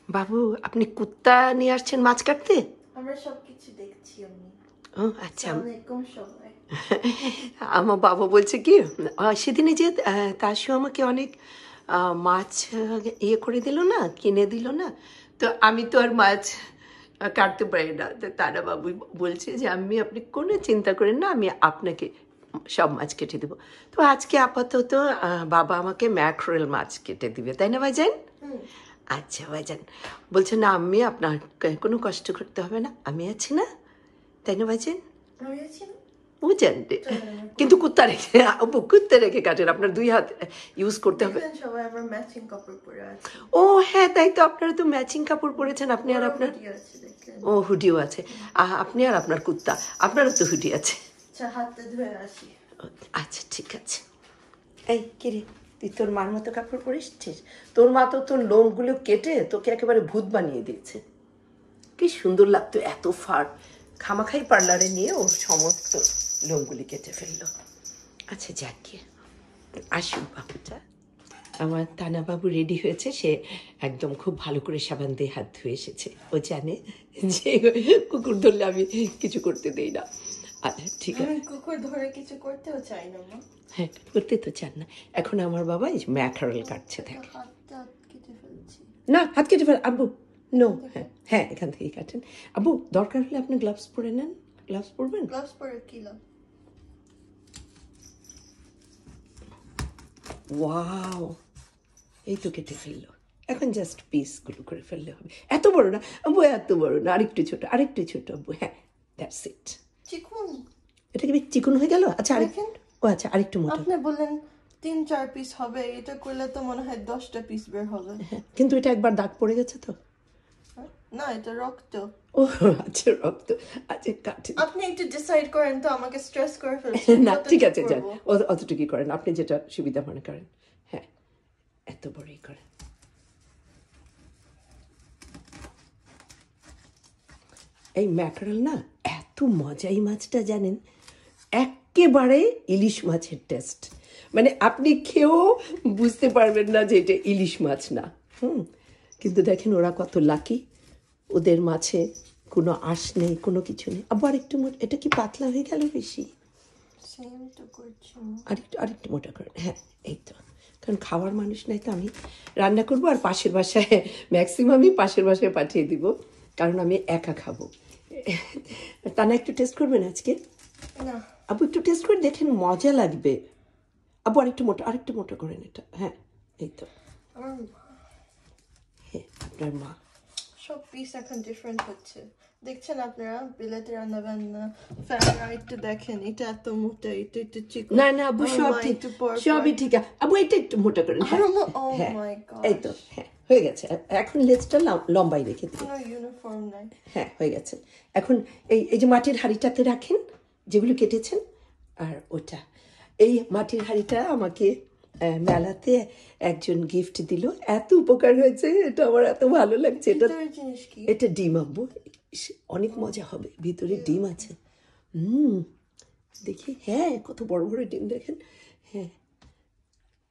বাবু আপনি কুত্তা নিয়ে আসছেন মাছ কাটতে? আমরা সবকিছু দেখছি আমি। ও আচ্ছা। আসসালামু সবাই। আমার বাবা বলছে কি সেদিনে যে তাসু আমাকে অনেক মাছ ইয়ে করে দিল না, কিনে দিল না, তো আমি তো আর মাছ কাটতে পারি না। তো তারা বাবু বলছে যে আপনি কোনো চিন্তা করেন না, আমি আপনাকে সব মাছ কেটে দেবো। তো আজকে আপাতত বাবা আমাকে ম্যাকরেল মাছ কেটে দিবে, তাই না ভাইজান? আচ্ছা ভাইজান বলছে না আমি আপনার কোনো কষ্ট করতে হবে না, আমি আছি না, তাই না ভাইজান? আমি আছি না? বুঝেন, কিন্তু কুত্তা রেখে কুত্তা রেখে কাটেন, আপনার দুই হাত ইউজ করতে হবে। সবাই আবার ম্যাচিং কাপড় পরে আছে। ও হ্যাঁ, তাই তো, আপনারা তো ম্যাচিং কাপড় পরেছেন, আপনি আর আপনার ও হুডিও আছে, আপনি আর আপনার কুত্তা, আপনারও তো হুডি আছে। আচ্ছা হাতে ধুয়ে আসি। আচ্ছা ঠিক আছে। এই কিরে, তুই তোর মার মতো কাপড় পরিসছিস? তোর মা তো তোর লোমগুলো কেটে তোকে একেবারে ভূত বানিয়ে দিয়েছে। কি সুন্দর লাগতো এত ফার, খামাখাই পার্লারে নিয়ে ওর সমস্ত লোমগুলি কেটে ফেললো। আচ্ছা যাক গিয়ে, আসুক বাবুটা। আমার তানা বাবু রেডি হয়েছে, সে একদম খুব ভালো করে সাবান দিয়ে হাত ধুয়ে এসেছে। ও জানে যে কুকুর ধরলে আমি কিছু করতে দেই না। আচ্ছা ঠিক আছে, কুকুর ধরে কিছু করতেও চাই না মা। হ্যাঁ করতে তো চান না। এখন আমার বাবা ম্যাকারেল কাটছে থাকে। না হাত কেটে ফেল আব্বু, নো। হ্যাঁ হ্যাঁ এখান থেকে কাটেন আব্বু, দরকার হলে আপনি গ্লাভস পরে নেন। গ্লাভস পরবেন? গ্লাভস পরে কি লাভ? ওয়াও, এই তো কেটে ফেললো। এখন জাস্ট পিসগুলো করে ফেললে হবে। এত বড় না আব্বু, এত বড় না, আরেকটু ছোট, আরেকটু ছোট আব্বু। হ্যাঁ দ্যাটস ইট। চিকুন, এটা কি চিকন হয়ে গেল? আচ্ছা আরেকটু, ও আচ্ছা আরেকটু মোটা। আপনি বললেন 3-4 পিস হবে, এটা করলে তো মনে হয় 10টা পিস বের হবে। কিন্তু এটা একবার দাগ পড়ে গেছে তো। না এটা রক্ত। ও আচ্ছা রক্ত, আচ্ছা কাটে। আপনি একটু ডিসাইড করেন তো, আমাকে স্ট্রেস করে ফেলছেন। না ঠিক আছে যান, অতটুকুই করেন, আপনি যেটা সুবিধা মনে করেন। হ্যাঁ এত বড়ই করেন। এই ম্যাকারেল না এত মজা, এই মাছটা জানেন একেবারে ইলিশ মাছের টেস্ট, মানে আপনি খেয়েও বুঝতে পারবেন না যে এটা ইলিশ মাছ না। কিন্তু দেখেন ওরা কত লাকি, ওদের মাছে কোনো আঁশ নেই, কোনো কিছু নেই। আবার একটু এটা কি পাতলা হয়ে গেল বেশি? আরেকটু আরেকটু মোটা করেন। হ্যাঁ এই তো, কারণ খাওয়ার মানুষ নাই তো, আমি রান্না করবো আর পাশের বাসায় ম্যাক্সিমামই পাশের বাসায় পাঠিয়ে দিব, কারণ আমি একা খাবো। তা না একটু টেস্ট করবেন আজকে? না আপু একটু টেস্ট করে দেখেন, মজা লাগবে। আপু আরেকটু মোটা করেন এটা। হ্যাঁ এই তো, হ্যাঁ আপনার মা সব পিস এখন ডিফারেন্ট হচ্ছে। দেখছেন আপনারা বিলেতে রান্না বান্না ফ্যামিলি একটু দেখেন, এটা এত মোটা, এটা একটু চিকন। না না আবু সব ঠিক, সবই ঠিক আছে আবু, এটা একটু মোটা করেন। হ্যাঁ এই তো, হ্যাঁ হয়ে গেছে। এখন লেজটা লম্বাই রেখে দিন। ইউনিফর্ম নাই। হ্যাঁ হয়ে গেছে। এখন এই যে মাটির হাঁড়িটাতে রাখেন যেগুলো কেটেছেন, আর ওটা এই মাটির হাঁড়িটা আমাকে মেলাতে একজন গিফট দিল, এত উপকার হয়েছে, এটা আমার এত ভালো লাগছে। এটা ডিম আব্বু, অনেক মজা হবে, ভিতরে ডিম আছে। দেখি, হ্যাঁ কত বড় বড় ডিম দেখেন। হ্যাঁ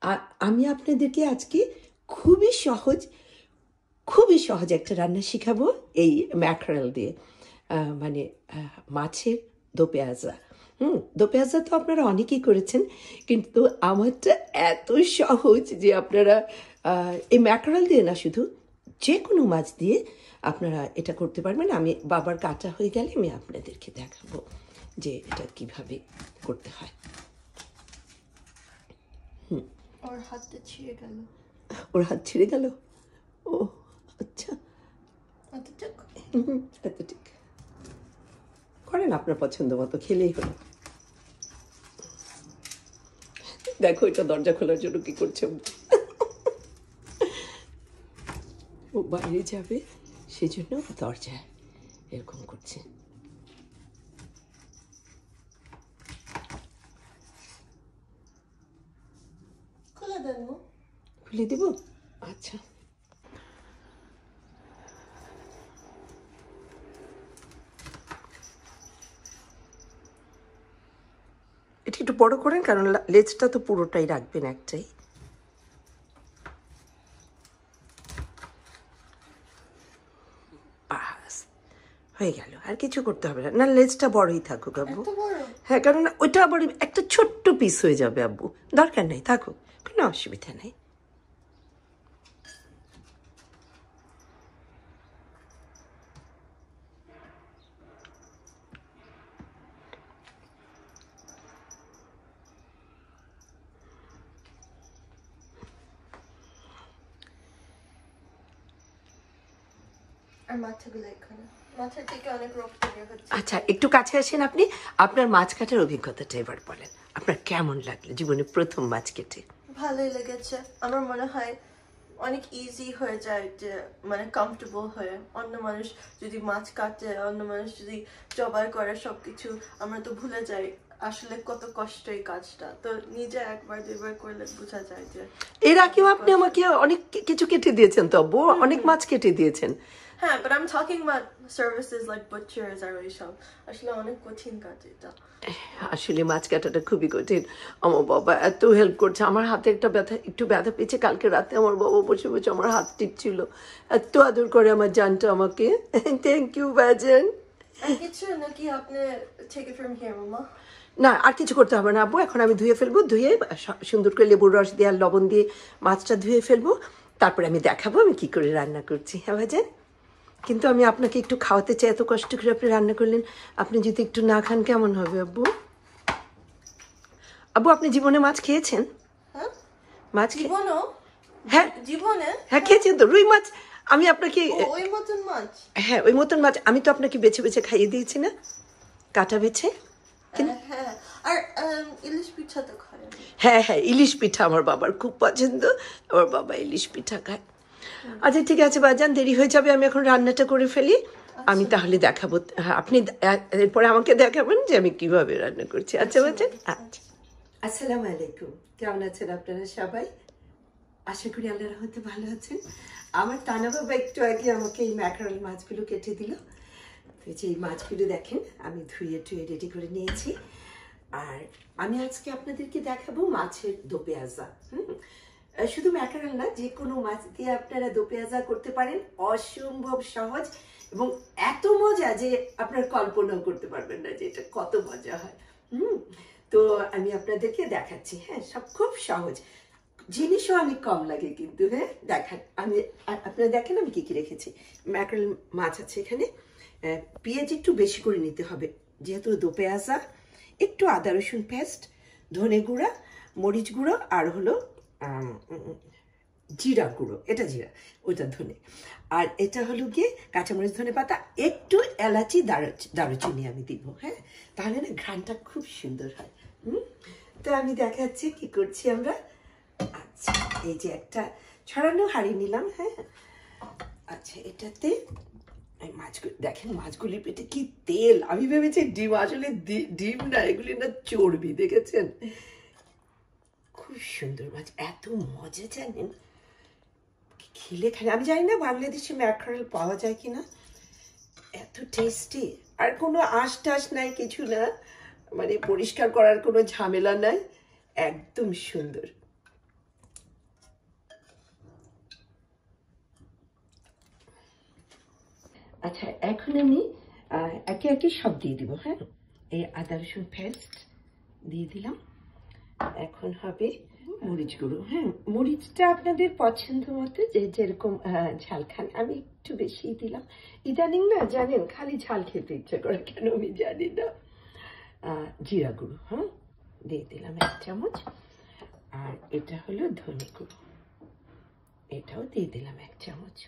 আর আমি আপনাদেরকে আজকে খুবই সহজ একটা রান্না শিখাবো এই ম্যাকারেল দিয়ে, মানে মাছের দো পেঁয়াজা। দো পেঁয়াজা তো আপনারা অনেকেই করেছেন, কিন্তু আমারটা এত সহজ যে আপনারা এই ম্যাকারেল দিয়ে না, শুধু যে কোনো মাছ দিয়ে আপনারা এটা করতে পারবেন। আমি বাবার কাটা হয়ে গেলে আমি আপনাদেরকে দেখাবো যে এটা কিভাবে করতে হয়। ওর হাতটা ছিঁড়ে গেল। ওর হাত ছিঁড়ে গেল? ও আচ্ছা, এত ঠিক করেন আপনার পছন্দ মতো, খেলেই হলো। দেখো এটা দরজা খোলার জন্য কি করছে, ও বাইরে যাবে সেজন্য দরজা এরকম করছে। খুলে দেব? আচ্ছা এটা একটু বড় করেন, কারণ লেজটা তো পুরোটাই রাখবেন একটাই। হয়ে গেল, আর কিছু করতে হবে না। না, লেজটা বড়ই থাকুক আব্বু। এত বড়? হ্যাঁ, কারণ ওইটা আবার একটা ছোট্ট পিস হয়ে যাবে আব্বু, দরকার নেই, থাকুক, কোনো অসুবিধা নেই। আর মাথাগুলো এখানে, মাথার থেকে অনেক রক্ত বের হচ্ছে। আচ্ছা, একটু কাছে আসেন আপনি। আপনার মাছ কাটার অভিজ্ঞতাটা এবার বলেন, আপনার কেমন লাগলো জীবনে প্রথম মাছ কেটে? ভালোই লেগেছে। আমার মনে হয় অনেক ইজি হয়ে যায়, যে মানে কমফোর্টেবল হয়ে। অন্য মানুষ যদি মাছ কাটে, অন্য মানুষ যদি জবাই করে সবকিছু, আমরা তো ভুলে যাই আসলে কত কষ্ট এই কাজটা। তো নিজে একবার দুইবার করলে বোঝা যায় যে। এর আগেও আপনি আমাকে অনেক কিছু কেটে দিয়েছেন তো আব্বু, অনেক মাছ কেটে দিয়েছেন। হ্যাঁ, but I'm talking about services like butchers আর এইসব। আসলে অনেক কঠিন কাজ এটা। আসলে মাছ কাটাটা খুবই কঠিন। আমার বাবা এত হেল্প করছে, আমার হাতে একটু ব্যথা পেয়েছে কালকে রাতে, আমার বাবা বসে বসে আমার হাত টিপছিল, এত আদর করে আমার জানটা আমাকে। থ্যাংক ইউ বাজান। আর কিছু নাকি আপনি take it from here, মামা? না, আর কিছু করতে হবে না আব্বু, এখন আমি ধুয়ে ফেলবো, ধুয়ে সুন্দর করে লেবুর রস দিয়ে আর লবণ দিয়ে মাছটা ধুয়ে ফেলবো, তারপরে আমি দেখাবো আমি কি করে রান্না করছি। হ্যাঁ বাজান, কিন্তু আমি আপনাকে একটু খাওয়াতে চাই, এত কষ্ট করে আপনি রান্না করলেন, আপনি যদি একটু না খান কেমন হবে আব্বু? আব্বু, আপনি জীবনে মাছ খেয়েছেন? হ্যাঁ, মাছ জীবনও? হ্যাঁ জীবনে? হ্যাঁ খেয়েছেন তো, রুই মাছ। আমি আপনাকে ওই মতন মাছ? হ্যাঁ, ওই মতন মাছ আমি তো আপনাকে বেছে বেছে খাইয়ে দিয়েছি না, কাটা বেছে। হ্যাঁ, আর ইলিশ পিঠা তো খায়। হ্যাঁ হ্যাঁ, ইলিশ পিঠা আমার বাবার খুব পছন্দ, আমার বাবা ইলিশ পিঠা খায়। আচ্ছা ঠিক আছে বাজান, দেরি হয়ে যাবে, আমি এখন রান্নাটা করে ফেলি। আমি তাহলে দেখাবো, হ্যাঁ আপনি এরপরে আমাকে দেখাবেন যে আমি কিভাবে রান্না করছি। আচ্ছা বাজান, আচ্ছা। আসসালামু আলাইকুম, কেমন আছেন আপনারা সবাই? আশা করি আল্লাহর রহমতে ভালো আছেন। আমার তানা বাবা একটু আগে আমাকে এই ম্যাকারেল মাছগুলো কেটে দিল। তো এই যে এই মাছগুলো দেখেন আমি ধুয়ে টুয়ে রেডি করে নিয়েছি। আর আমি আজকে আপনাদেরকে দেখাবো মাছের দো পেঁয়াজা। শুধু ম্যাকারেল না, যে কোনো মাছ দিয়ে আপনারা দো পেঁয়াজা করতে পারেন, অসম্ভব সহজ এবং এত মজা যে আপনার কল্পনাও করতে পারবেন না যে এটা কত মজা হয়। তো আমি আপনাদেরকে দেখাচ্ছি। হ্যাঁ, সব খুব সহজ, জিনিসও অনেক কম লাগে কিন্তু। হ্যাঁ দেখান, আমি আপনারা দেখেন আমি কি কি রেখেছি। ম্যাকারেল মাছ আছে এখানে, পেঁয়াজ একটু বেশি করে নিতে হবে যেহেতু দো পেঁয়াজা, একটু আদা রসুন পেস্ট, ধনে গুঁড়া, মরিচ গুঁড়ো, আর হলো জিরা গুঁড়ো, এটা জিরা, ওইটা ধনে, আর এটা হলো গিয়ে কাঁচামরিচ, ধনে পাতা, একটু এলাচি, দারুচিনি আমি দিব। হ্যাঁ, তাহলে না ঘ্রাণটা খুব সুন্দর হয়। তো আমি দেখাচ্ছি কি করছি আমরা। আচ্ছা, এই যে একটা ছড়ানো হাঁড়ি নিলাম। হ্যাঁ, আচ্ছা, এটাতে মাছগুলো দেখেন, মাছগুলির পেটে কি তেল, আমি ভেবেছি ডিম, আসলে ডিম না, এগুলি না চর্বি, দেখেছেন? খুব সুন্দর মাছ, এত মজা জানেন, খেলে খালি, আমি জানি না বাংলাদেশে ম্যাকারেল পাওয়া যায় কিনা, এত টেস্টি, আর কোনো আঁশ টাশ নাই, কিছু না, মানে পরিষ্কার করার কোনো ঝামেলা নাই, একদম সুন্দর। আচ্ছা, এখন আমি একে একে সব দিয়ে দিব। হ্যাঁ, এই আদা রসুন পেস্ট দিয়ে দিলাম, এখন হবে মরিচ গুঁড়ো। হ্যাঁ, মরিচটা আপনাদের পছন্দ মতো, যে যেরকম ঝাল খান, আমি একটু বেশি দিলাম। ইদানিং না জানেন খালি ঝাল খেতে ইচ্ছে করে, কেন আমি জানি না। জিরা গুঁড়ো, হ্যাঁ দিয়ে দিলাম 1 চামচ, আর এটা হলো ধনে গুঁড়ো, এটাও দিয়ে দিলাম 1 চামচ।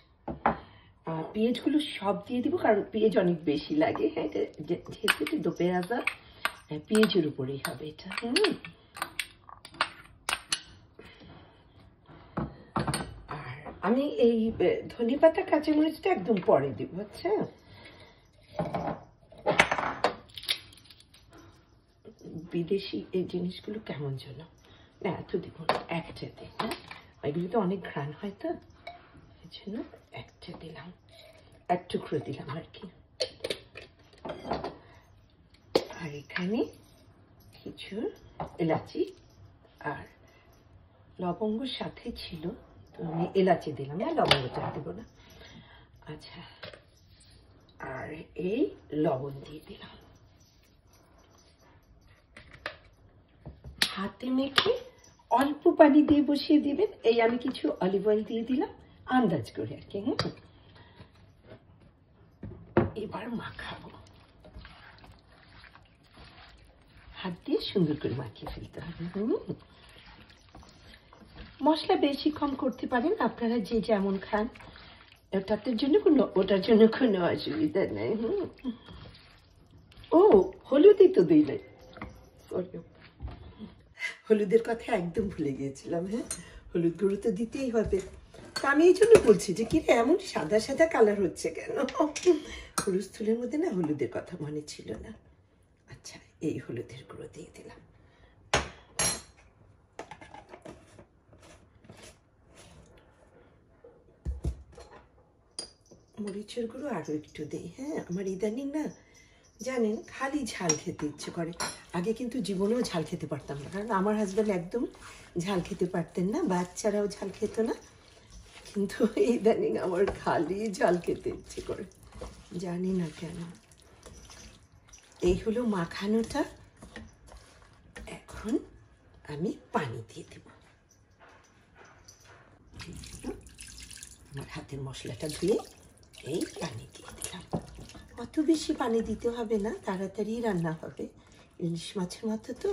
পেঁয়াজগুলো সব দিয়ে দিব, কারণ পেঁয়াজ অনেক বেশি লাগে। হ্যাঁ, যেহেতু দো পেঁয়াজা পেঁয়াজের উপরেই হবে এটা। আর আমি এই ধনে পাতা কাঁচামরিচটা একদম পরে দিব। আচ্ছা, বিদেশি এই জিনিসগুলো কেমন যেন, না এত দিব না, একটা দিই। হ্যাঁ, এগুলো তো অনেক ঘ্রাণ হয়, তো এই জন্য একটা দিলাম, 1 টুকরো দিলাম আর কি। আর এখানে কিছু এলাচি আর লবঙ্গ সাথে ছিল, তো আমি এলাচি দিলাম, না লবঙ্গটা দেবো না। আচ্ছা, আর এই লবণ দিয়ে দিলাম, হাতে মেখে অল্প পানি দিয়ে বসিয়ে দিবেন। এই আমি কিছু অলিভ অয়েল দিয়ে দিলাম আন্দাজ করে আর কি। এবার মাখাবো, হাত দিয়ে সুন্দর করে মাখিয়ে ফেলতে হবে। মশলা বেশি কম করতে পারেন আপনারা, যে যেমন খান, ওটার জন্য কোনো অসুবিধা নেই। ও হলুদই তো দিই নাই, সরি, হলুদের কথা একদম ভুলে গিয়েছিলাম। হ্যাঁ, হলুদ গুঁড়ো তো দিতেই হবে। তা আমি এই জন্য বলছি যে কি রে এমন সাদা সাদা কালার হচ্ছে কেন, হলুদ স্থলের মধ্যে না হলুদের কথা মনে ছিল না। আচ্ছা, এই হলুদের গুঁড়ো দিয়ে দিলাম। মরিচের গুঁড়ো আরো একটু দিই। হ্যাঁ, আমার ইদানিং না জানেন খালি ঝাল খেতে ইচ্ছে করে। আগে কিন্তু জীবনেও ঝাল খেতে পারতাম না, কারণ আমার হাজব্যান্ড একদম ঝাল খেতে পারতেন না, বাচ্চারাও ঝাল খেত না। কিন্তু ইদানিং আমার খালি ঝাল খেতে ইচ্ছে করে, জানি না কেন। এই হলো মাখানোটা। এখন আমি পানি দিয়ে দেব। আমার হাতের মশলাটা ধুয়ে এই পানি দিয়ে দিলাম। অত বেশি পানি দিতে হবে না, তাড়াতাড়ি রান্না হবে। ইলিশ মাছের মতো তো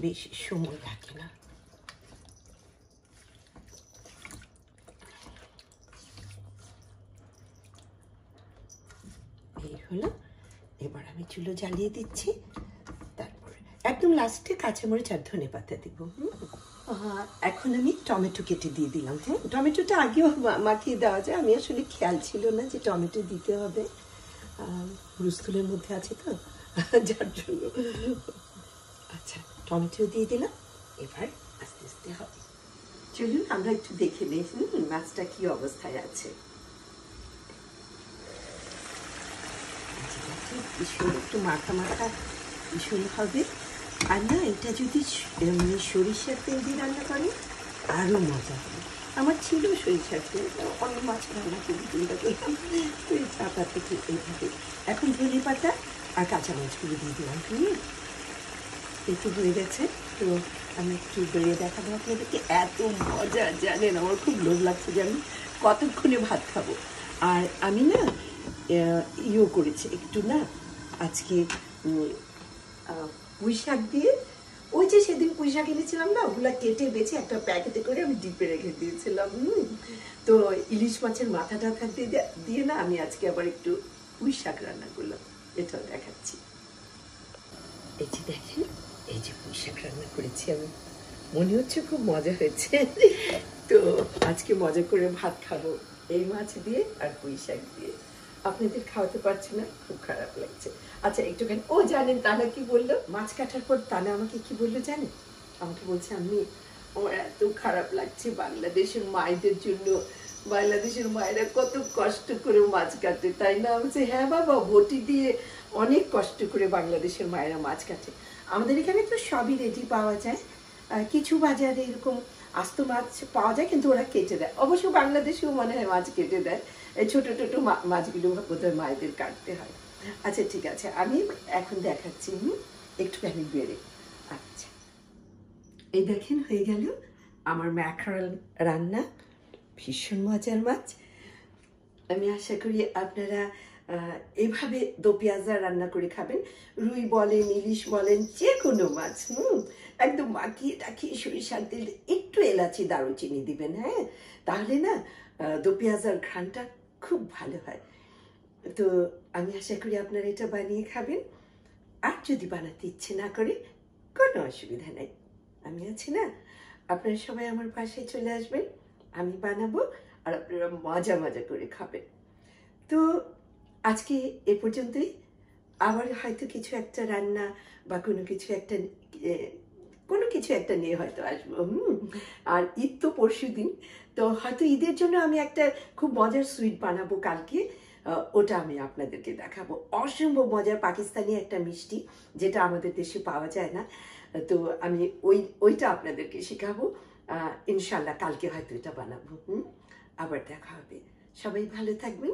বেশি সময় লাগে না। এই হলো। এবার আমি চুলো জ্বালিয়ে দিচ্ছি। তারপর একদম লাস্টে কাঁচামরিচ আর ধনেপাতা দিব। এখন আমি টমেটো কেটে দিয়ে দিলাম। হ্যাঁ, টমেটোটা আগেও মাখিয়ে দেওয়া যায়, আমি আসলে খেয়াল ছিল না যে টমেটো দিতে হবে, রুস্কুলের মধ্যে আছে তো, যার জন্য। আচ্ছা, টমেটো দিয়ে দিলাম। এবার আস্তে আস্তে হবে। চলুন আমরা একটু দেখে নিই মাছটা কি অবস্থায় আছে। ভীষণ একটু মাখা মাখা ভীষণ হবে। আর না, এটা যদি মানে সরিষার তেল দিয়ে রান্না করে আরও মজা হবে। আমার ছিল সরিষার তেল, অন্য মাছ রান্না করে চিন্তা করলাম, তো এই পাতা থেকে এইভাবে। এখন ধনে পাতা আর কাঁচামরিচগুলো দিয়ে দিলাম। একটু হয়ে গেছে, তো আমি একটু বেড়ে দেখাবো আপনাদেরকে। এত মজা জানেন, আমার খুব লোভ লাগছে যে আমি কতক্ষণে ভাত খাবো। আর আমি না ইয়েও করেছি একটু না আজকে, পুঁই শাক দিয়ে, ওই যে সেদিন পুঁই শাক এনেছিলাম না, ওগুলা কেটে বেছে একটা প্যাকেটে করে আমি ডিপে রেখে দিয়েছিলাম। তো ইলিশ মাছের মাথা টাথা দিয়ে না আমি আজকে আবার একটু পুঁই শাক রান্না করলাম, এটাও দেখাচ্ছি। এই যে দেখেন, এই যে পুঁই শাক রান্না করেছি আমি, মনে হচ্ছে খুব মজা হয়েছে। তো আজকে মজা করে ভাত খাবো এই মাছ দিয়ে আর পুঁই শাক দিয়ে। আপনাদের খাওয়াতে পারছি না, খুব খারাপ লাগছে। আচ্ছা, একটুখানি ও জানেন তানা কি বললো, মাছ কাটার পর তানা আমাকে কি বললো জানেন? আমাকে বলছে, আমি আমার এত খারাপ লাগছে বাংলাদেশের মায়েদের জন্য, বাংলাদেশের মায়েরা কত কষ্ট করে মাছ কাটে, তাই না? বলছে হ্যাঁ বাবা, বটি দিয়ে অনেক কষ্ট করে বাংলাদেশের মায়েরা মাছ কাটে। আমাদের এখানে তো সবই রেডি পাওয়া যায়, কিছু বাজারে এরকম আস্ত মাছ পাওয়া যায়, কিন্তু ওরা কেটে দেয়। অবশ্য বাংলাদেশেও মনে হয় মাছ কেটে দেয়, এই ছোট ছোট মাছগুলো বোধহয় মায়েদের কাটতে হয়। আচ্ছা ঠিক আছে, আমি এখন দেখাচ্ছি একটুখানি বেড়ে। আচ্ছা, এই দেখেন হয়ে গেল আমার ম্যাকারেল রান্না, ভীষণ মজার মাছ। আমি আশা করি আপনারা এভাবে দো পেঁয়াজা রান্না করে খাবেন। রুই বলেন, ইলিশ বলেন, যে কোনো মাছ একদম মাখিয়ে টাখিয়ে সরিষার তেল, একটু এলাচি দারুচিনি দিবেন। হ্যাঁ, তাহলে না দো পেঁয়াজার ঘ্রাণটা খুব ভালো হয়। তো আমি আশা করি আপনারা এটা বানিয়ে খাবেন। আর যদি বানাতে ইচ্ছে না করে, কোনো অসুবিধা নেই, আমি আছি না। আপনারা সবাই আমার বাসায় চলে আসবেন, আমি বানাবো, আর আপনারা মজা মজা করে খাবেন। তো আজকে এ পর্যন্তই। আবার হয়তো কিছু একটা রান্না বা কোনো কিছু একটা নিয়ে হয়তো আসবো। আর ঈদ তো পরশুদিন, তো হয়তো ঈদের জন্য আমি একটা খুব মজার সুইট বানাবো কালকে, ওটা আমি আপনাদেরকে দেখাবো। অসম্ভব মজার পাকিস্তানি একটা মিষ্টি, যেটা আমাদের দেশে পাওয়া যায় না। তো আমি ওইটা আপনাদেরকে শেখাবো ইনশাল্লাহ। কালকে হয়তো এটা বানাবো। আবার দেখা হবে। সবাই ভালো থাকবেন।